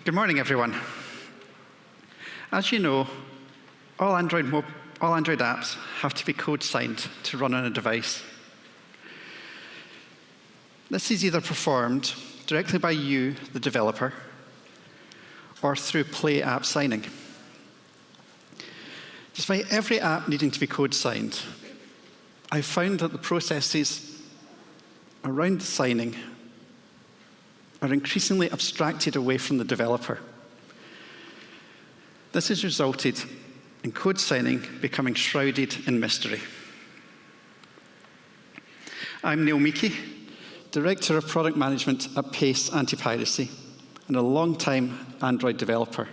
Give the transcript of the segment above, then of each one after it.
Good morning, everyone. As you know, all Android apps have to be code-signed to run on a device. This is either performed directly by you, the developer, or through Play app signing. Despite every app needing to be code-signed, I've found that the processes around the signing are increasingly abstracted away from the developer. This has resulted in code signing becoming shrouded in mystery. I'm Neal, Director of Product Management at Pace Anti-Piracy, and a long-time Android developer.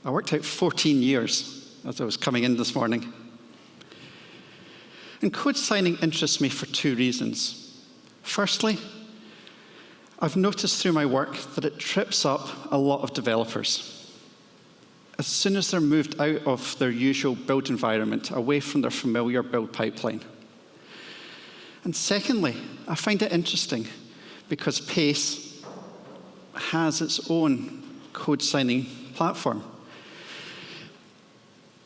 I worked out 14 years as I was coming in this morning. And code signing interests me for two reasons. Firstly, I've noticed through my work that it trips up a lot of developers. As soon as they're moved out of their usual build environment, away from their familiar build pipeline. And secondly, I find it interesting because Pace has its own code signing platform.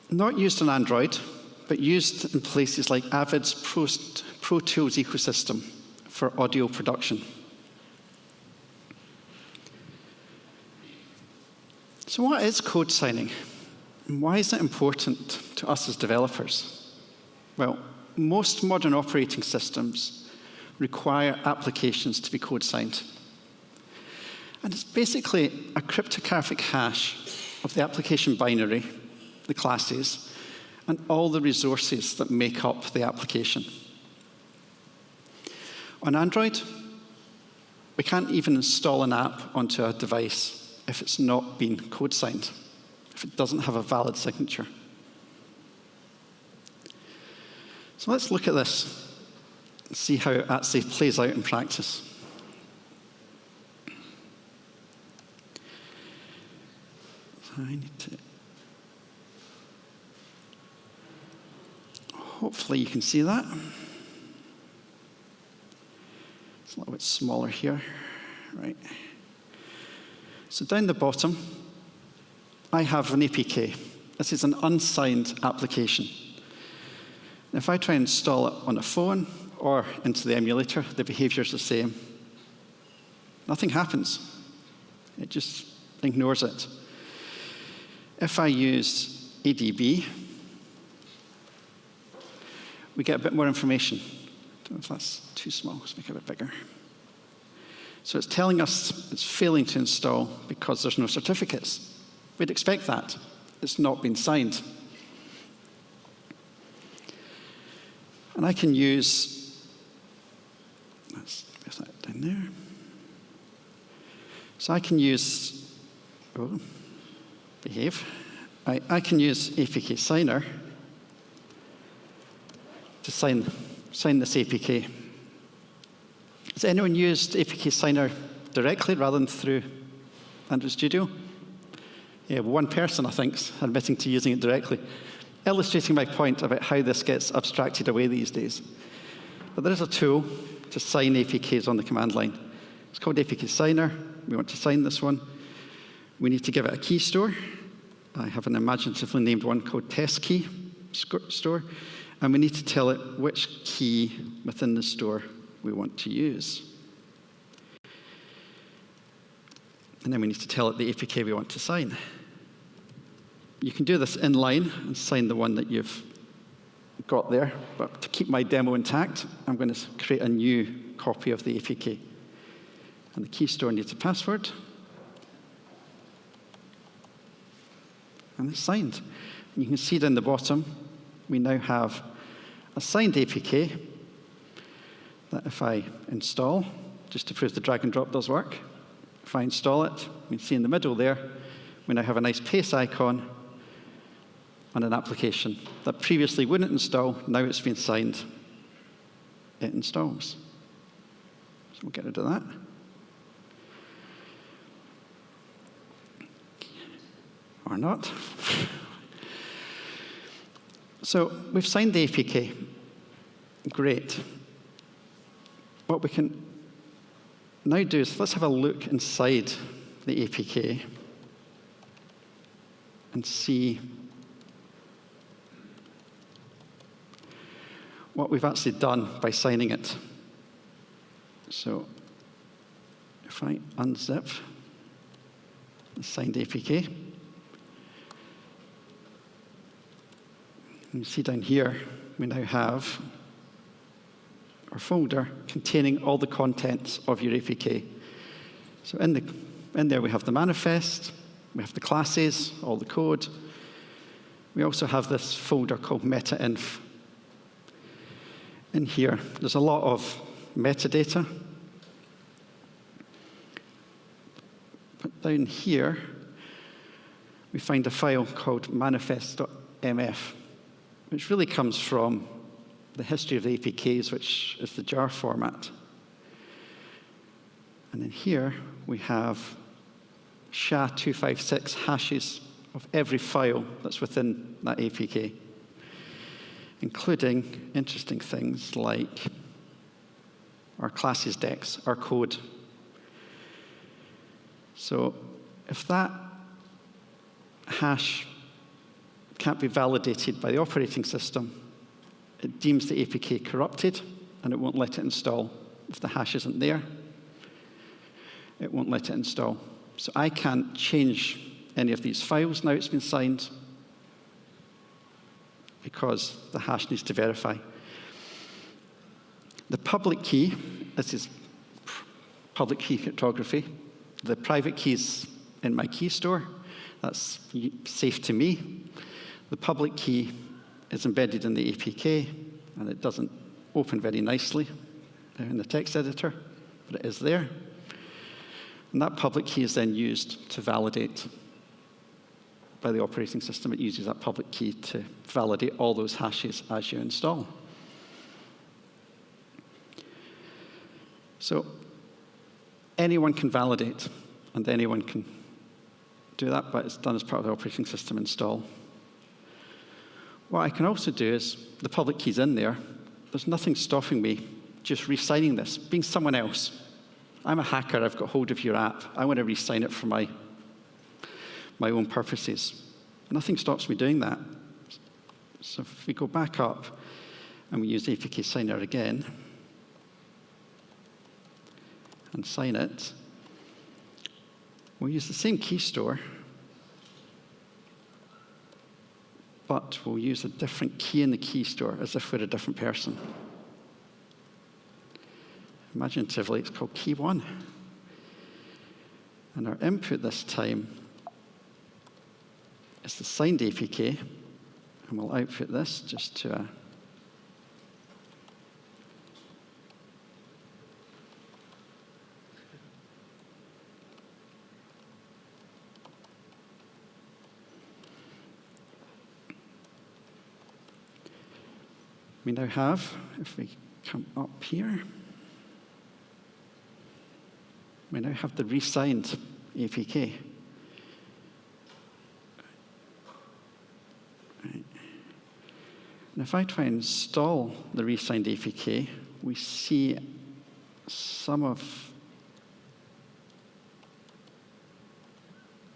Not used on Android, but used in places like Avid's Pro Tools ecosystem for audio production. So what is code signing? And why is it important to us as developers? Well, most modern operating systems require applications to be code signed. And it's basically a cryptographic hash of the application binary, the classes, and all the resources that make up the application. On Android, we can't even install an app onto a device if it's not been code signed, if it doesn't have a valid signature. So let's look at this and see how it actually plays out in practice. So I need to... Hopefully you can see that. It's a little bit smaller here, right? So down the bottom, I have an APK. This is an unsigned application. If I try and install it on a phone or into the emulator, the behavior is the same. Nothing happens. It just ignores it. If I use ADB, we get a bit more information. I don't know if that's too small. Let's make it a bit bigger. So it's telling us it's failing to install because there's no certificates. We'd expect that. It's not been signed. And I can use, let's put that down there. So I can use, behave. I can use APK Signer to sign this APK. Has anyone used APK Signer directly rather than through Android Studio? Yeah, one person, I think, is admitting to using it directly, illustrating my point about how this gets abstracted away these days. But there is a tool to sign APKs on the command line. It's called APK Signer. We want to sign this one. We need to give it a key store. I have an imaginatively named one called test key store. And we need to tell it which key within the store we want to use. And then we need to tell it the APK we want to sign. You can do this inline and sign the one that you've got there. But to keep my demo intact, I'm going to create a new copy of the APK. And the key store needs a password. And it's signed. And you can see down the bottom, we now have a signed APK that if I install, just to prove the drag and drop does work, if I install it, you can see in the middle there, we now have a nice Pace icon on an application that previously wouldn't install. Now it's been signed. It installs. So we'll get rid of that. Or not. So we've signed the APK. Great. What we can now do is let's have a look inside the APK and see what we've actually done by signing it. So if I unzip the signed APK, you see down here, we now have our folder containing all the contents of your APK. So in there we have the manifest, we have the classes, all the code. We also have this folder called meta-inf. In here, there's a lot of metadata. But down here, we find a file called manifest.mf, which really comes from the history of the APKs, which is the jar format. And in here, we have SHA-256 hashes of every file that's within that APK, including interesting things like our classes decks, our code. So if that hash can't be validated by the operating system, it deems the APK corrupted, and it won't let it install. If the hash isn't there, it won't let it install. So I can't change any of these files now it's been signed, because the hash needs to verify. The public key, this is public key cryptography. The private key's in my key store. That's safe to me. The public key is embedded in the APK, and it doesn't open very nicely in the text editor, but it is there. And that public key is then used to validate by the operating system. It uses that public key to validate all those hashes as you install. So anyone can validate, and anyone can do that, but it's done as part of the operating system install. What I can also do is, the public key's in there, there's nothing stopping me just re-signing this, being someone else. I'm a hacker, I've got hold of your app, I want to re-sign it for my own purposes. Nothing stops me doing that. So if we go back up and we use APK Signer again and sign it, we'll use the same key store, but we'll use a different key in the key store as if we're a different person. Imaginatively, it's called key 1. And our input this time is the signed APK, and we'll output this just to we now have, if we come up here, we now have the re-signed APK. Right. And if I try and install the re-signed APK, we see some of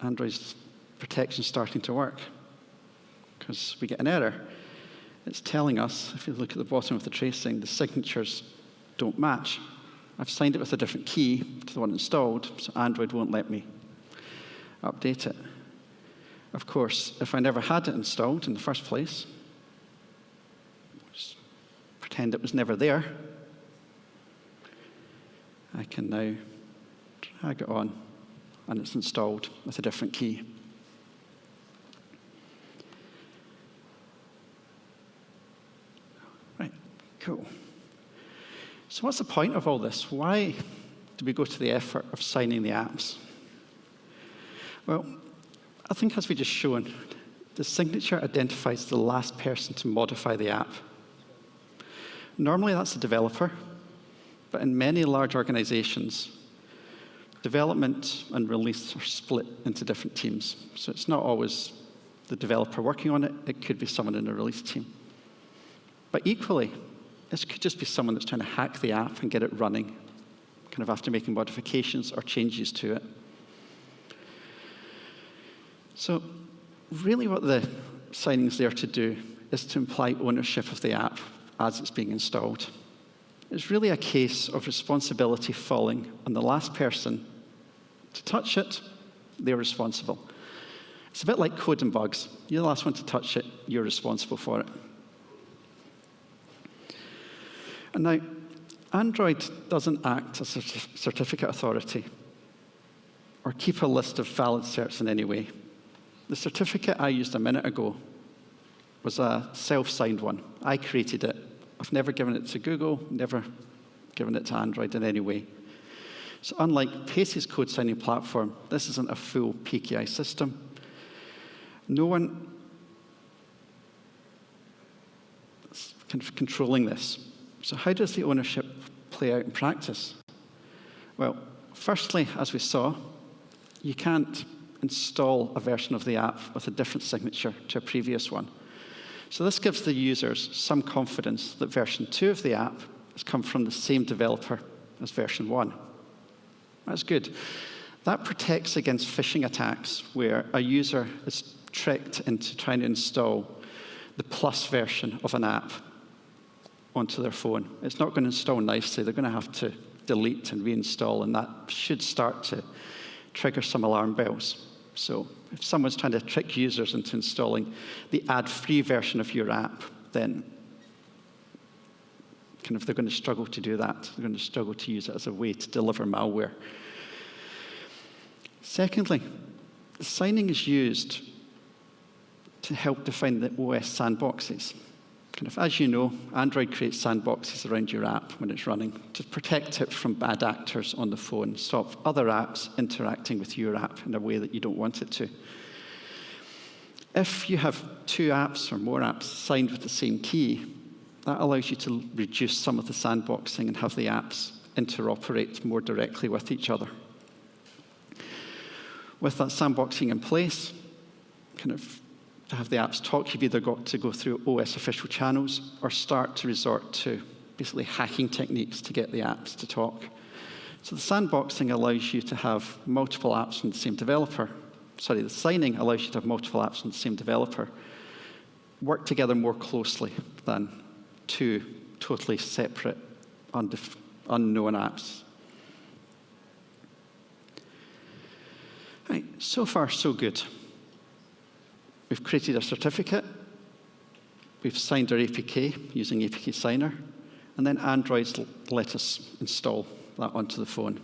Android's protection starting to work, because we get an error. It's telling us, if you look at the bottom of the tracing, the signatures don't match. I've signed it with a different key to the one installed, so Android won't let me update it. Of course, if I never had it installed in the first place, just pretend it was never there, I can now drag it on, and it's installed with a different key. Right, cool. So what's the point of all this? Why do we go to the effort of signing the apps? Well, I think as we just shown, the signature identifies the last person to modify the app. Normally that's the developer, but in many large organizations, development and release are split into different teams. So it's not always the developer working on it, it could be someone in the release team. But equally, this could just be someone that's trying to hack the app and get it running, kind of after making modifications or changes to it. So really what the signing is there to do is to imply ownership of the app as it's being installed. It's really a case of responsibility falling on the last person to touch it. They're responsible. It's a bit like code and bugs. You're the last one to touch it, you're responsible for it. And now, Android doesn't act as a certificate authority or keep a list of valid certs in any way. The certificate I used a minute ago was a self-signed one. I created it. I've never given it to Google, never given it to Android in any way. So unlike Pace's code signing platform, this isn't a full PKI system. No one is kind of controlling this. So how does the ownership play out in practice? Well, firstly, as we saw, you can't install a version of the app with a different signature to a previous one. So this gives the users some confidence that version 2 of the app has come from the same developer as version 1. That's good. That protects against phishing attacks where a user is tricked into trying to install the plus version of an app onto their phone. It's not going to install nicely. They're going to have to delete and reinstall, and that should start to trigger some alarm bells. So if someone's trying to trick users into installing the ad-free version of your app, then they're going to struggle to do that. They're going to struggle to use it as a way to deliver malware. Secondly, the signing is used to help define the OS sandboxes. As you know, Android creates sandboxes around your app when it's running to protect it from bad actors on the phone, stop other apps interacting with your app in a way that you don't want it to. If you have 2 apps or more apps signed with the same key, that allows you to reduce some of the sandboxing and have the apps interoperate more directly with each other. With that sandboxing in place, to have the apps talk, you've either got to go through OS official channels or start to resort to basically hacking techniques to get the apps to talk. So the sandboxing allows you to have multiple apps from the same developer. The signing allows you to have multiple apps from the same developer work together more closely than 2 totally separate, unknown apps. Right, so far, so good. We've created a certificate. We've signed our APK using APK Signer. And then Android's let us install that onto the phone.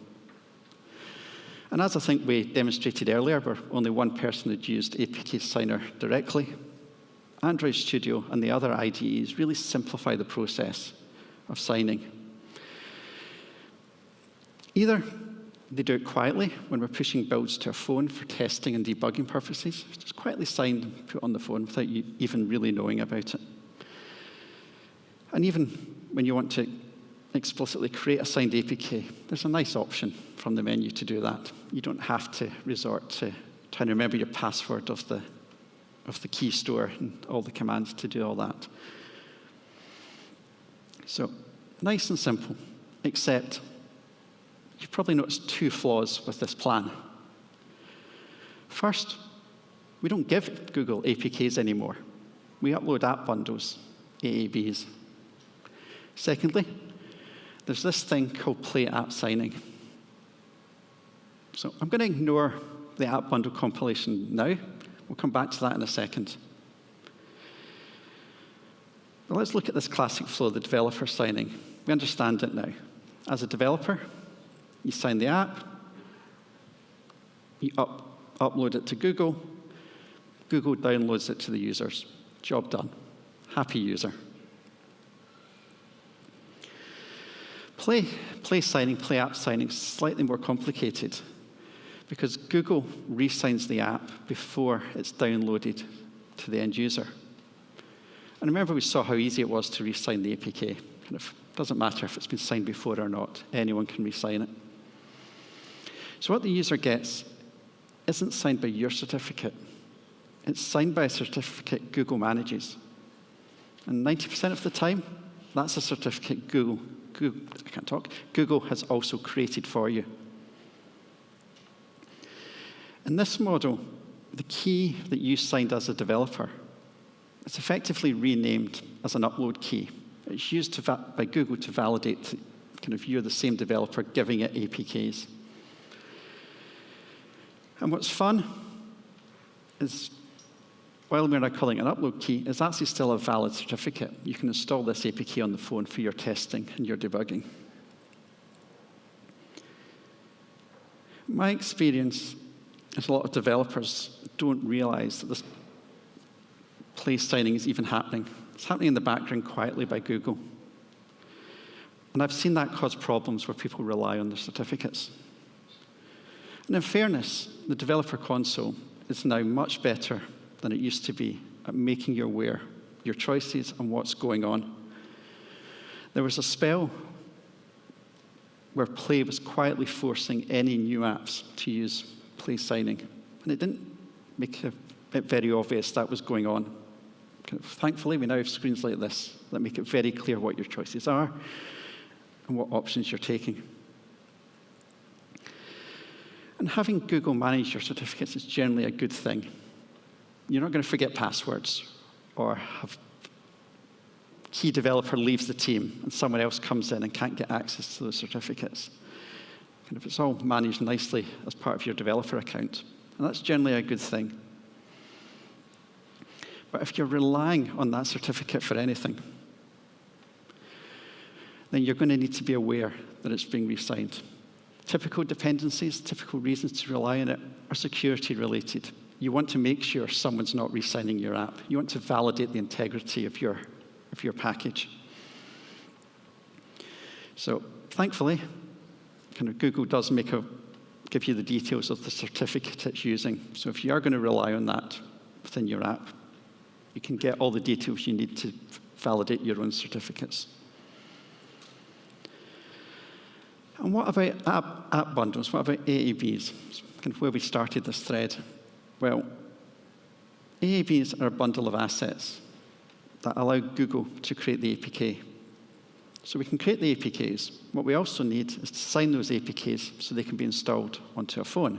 And as I think we demonstrated earlier, where only one person had used APK Signer directly, Android Studio and the other IDEs really simplify the process of signing. Either they do it quietly when we're pushing builds to a phone for testing and debugging purposes. Just quietly signed and put on the phone without you even really knowing about it. And even when you want to explicitly create a signed APK, there's a nice option from the menu to do that. You don't have to resort to trying to remember your password of the key store and all the commands to do all that. So nice and simple, except you've probably noticed 2 flaws with this plan. First, we don't give Google APKs anymore. We upload app bundles, AABs. Secondly, there's this thing called Play App Signing. So I'm going to ignore the app bundle compilation now. We'll come back to that in a second. But let's look at this classic flow, the developer signing. We understand it now. As a developer, you sign the app, you upload it to Google, Google downloads it to the users. Job done. Happy user. Play signing, play app signing is slightly more complicated because Google re-signs the app before it's downloaded to the end user. And remember we saw how easy it was to re-sign the APK. Doesn't matter if it's been signed before or not. Anyone can re-sign it. So what the user gets isn't signed by your certificate. It's signed by a certificate Google manages. And 90% of the time, that's a certificate Google has also created for you. In this model, the key that you signed as a developer, it's effectively renamed as an upload key. It's used by Google to validate kind of you're the same developer giving it APKs. And what's fun is, while we're now calling it an upload key, it's actually still a valid certificate. You can install this APK on the phone for your testing and your debugging. My experience is a lot of developers don't realize that this place signing is even happening. It's happening in the background quietly by Google. And I've seen that cause problems where people rely on their certificates. And in fairness, the developer console is now much better than it used to be at making you aware your choices and what's going on. There was a spell where Play was quietly forcing any new apps to use Play signing. And it didn't make it very obvious that was going on. Thankfully, we now have screens like this that make it very clear what your choices are and what options you're taking. And having Google manage your certificates is generally a good thing. You're not going to forget passwords or have key developer leaves the team and someone else comes in and can't get access to those certificates. And if it's all managed nicely as part of your developer account, and that's generally a good thing. But if you're relying on that certificate for anything, then you're going to need to be aware that it's being re-signed. Typical dependencies, typical reasons to rely on it are security related. You want to make sure someone's not re-signing your app. You want to validate the integrity of your package. So thankfully, Google does give you the details of the certificate it's using. So if you are going to rely on that within your app, you can get all the details you need to validate your own certificates. And what about app bundles? What about AABs? It's kind of where we started this thread. Well, AABs are a bundle of assets that allow Google to create the APK. So we can create the APKs. What we also need is to sign those APKs so they can be installed onto a phone.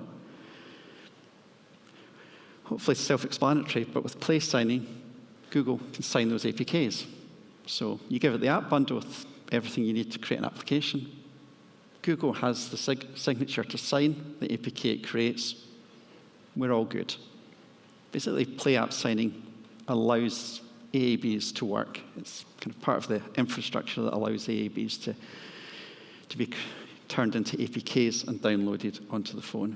Hopefully self-explanatory, but with Play signing, Google can sign those APKs. So you give it the app bundle with everything you need to create an application. Google has the signature to sign the APK it creates. We're all good. Basically, Play app signing allows AABs to work. It's kind of part of the infrastructure that allows AABs to be turned into APKs and downloaded onto the phone.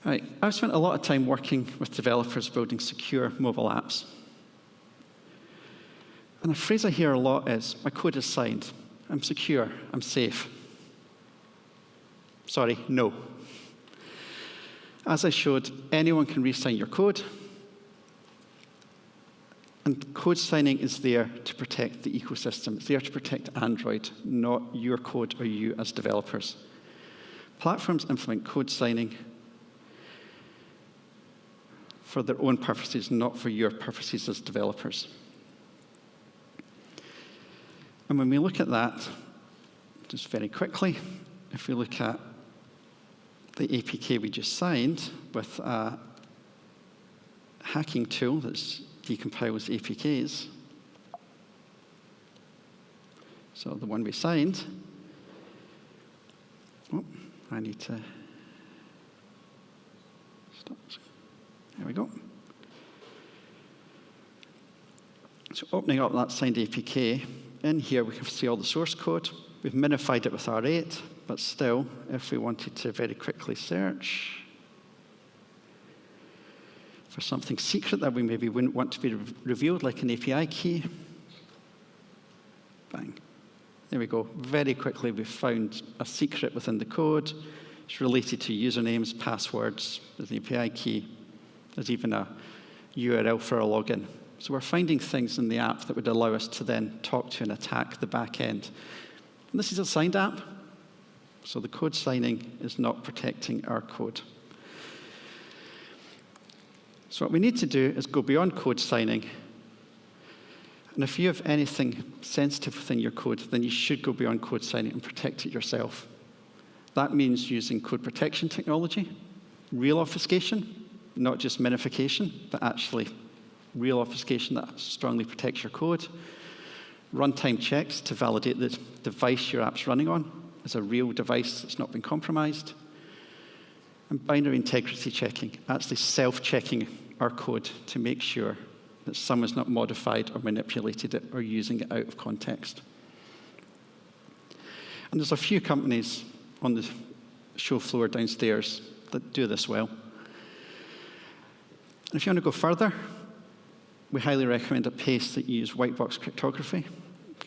All right, I've spent a lot of time working with developers building secure mobile apps. And a phrase I hear a lot is, my code is signed. I'm secure. I'm safe. Sorry, no. As I showed, anyone can re-sign your code. And code signing is there to protect the ecosystem. It's there to protect Android, not your code or you as developers. Platforms implement code signing for their own purposes, not for your purposes as developers. And when we look at that, just very quickly, if we look at the APK we just signed with a hacking tool that decompiles APKs, so the one we signed, I need to stop. There we go. So opening up that signed APK, in here we can see all the source code. We've minified it with R8, but still, if we wanted to very quickly search for something secret that we maybe wouldn't want to be revealed, like an API key, bang. There we go. Very quickly, we've found a secret within the code. It's related to usernames, passwords. There's an API key. There's even a URL for a login. So we're finding things in the app that would allow us to then talk to and attack the back end. And this is a signed app, so the code signing is not protecting our code. So what we need to do is go beyond code signing. And if you have anything sensitive within your code, then you should go beyond code signing and protect it yourself. That means using code protection technology, real obfuscation, not just minification, but actually real obfuscation that strongly protects your code. Runtime checks to validate the device your app's running on is a real device that's not been compromised. And binary integrity checking, actually self-checking our code to make sure that someone's not modified or manipulated it or using it out of context. And there's a few companies on the show floor downstairs that do this well. And if you want to go further, we highly recommend at Pace that you use white box cryptography.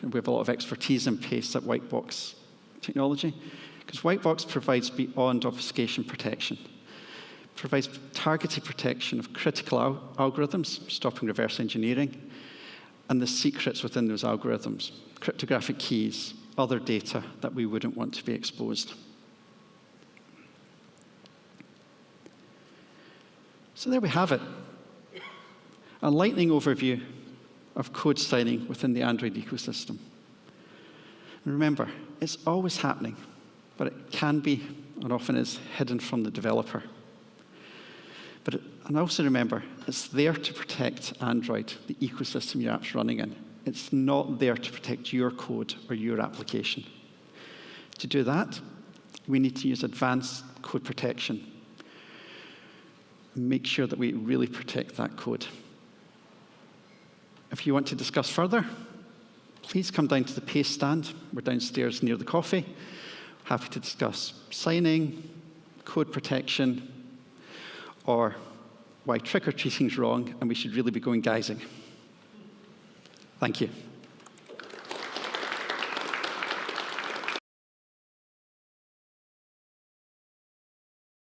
We have a lot of expertise in Pace at white box technology, because white box provides beyond obfuscation protection. It provides targeted protection of critical algorithms, stopping reverse engineering, and the secrets within those algorithms, cryptographic keys, other data that we wouldn't want to be exposed. So there we have it. A lightning overview of code signing within the Android ecosystem. And remember, it's always happening, but it can be, and often is, hidden from the developer. And also remember, it's there to protect Android, the ecosystem your app's running in. It's not there to protect your code or your application. To do that, we need to use advanced code protection and make sure that we really protect that code. If you want to discuss further, please come down to the Pace stand. We're downstairs near the coffee. Happy to discuss signing, code protection, or why trick-or-treating is wrong and we should really be going guising. Thank you.